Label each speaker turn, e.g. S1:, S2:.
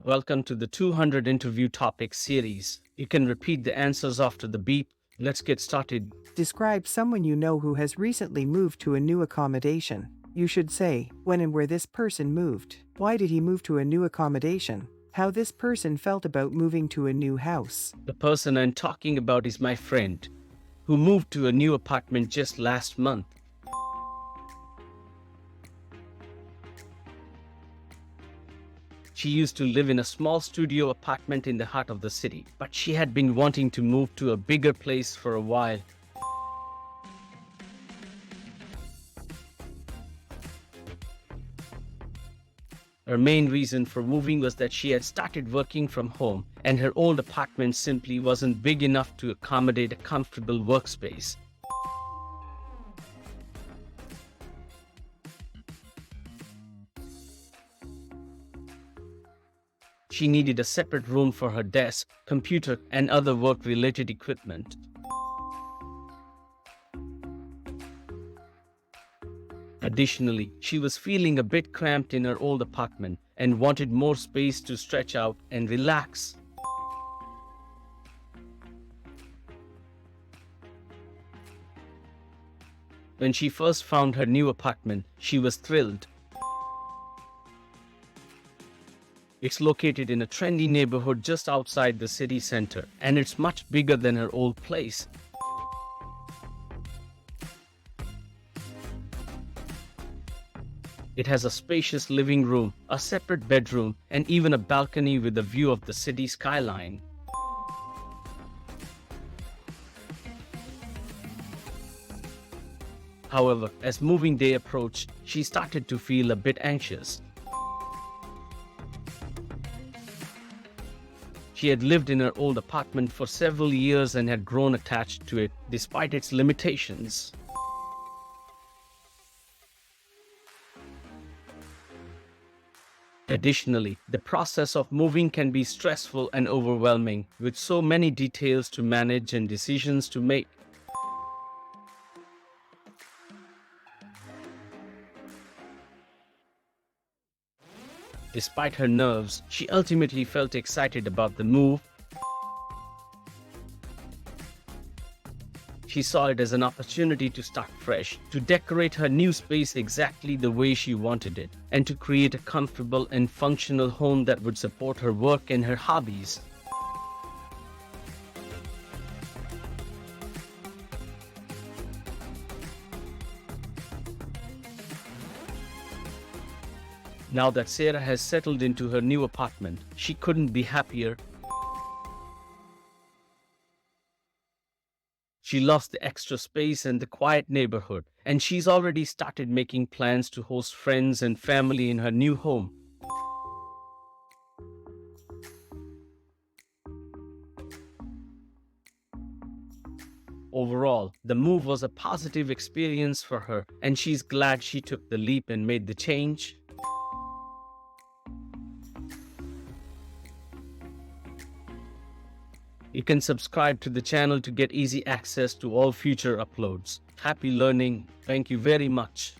S1: Welcome to the 200 interview topic series. You can repeat the answers after the beep. Let's get started.
S2: Describe someone you know who has recently moved to a new accommodation. You should say when and where this person moved. Why did he move to a new accommodation? How this person felt about moving to a new house.
S1: The person I'm talking about is my friend, who moved to a new apartment just last month. She used to live in a small studio apartment in the heart of the city, but she had been wanting to move to a bigger place for a while. Her main reason for moving was that she had started working from home, and her old apartment simply wasn't big enough to accommodate a comfortable workspace. She needed a separate room for her desk, computer, and other work-related equipment. Additionally, she was feeling a bit cramped in her old apartment and wanted more space to stretch out and relax. When she first found her new apartment, she was thrilled. It's located in a trendy neighborhood just outside the city center, and it's much bigger than her old place. It has a spacious living room, a separate bedroom, and even a balcony with a view of the city skyline. However, as moving day approached, she started to feel a bit anxious. She had lived in her old apartment for several years and had grown attached to it, despite its limitations. Additionally, the process of moving can be stressful and overwhelming, with so many details to manage and decisions to make. Despite her nerves, she ultimately felt excited about the move. She saw it as an opportunity to start fresh, to decorate her new space exactly the way she wanted it, and to create a comfortable and functional home that would support her work and her hobbies. Now that Sarah has settled into her new apartment, she couldn't be happier. She loves the extra space and the quiet neighborhood, and she's already started making plans to host friends and family in her new home. Overall, the move was a positive experience for her, and she's glad she took the leap and made the change. You can subscribe to the channel to get easy access to all future uploads. Happy learning. Thank you very much.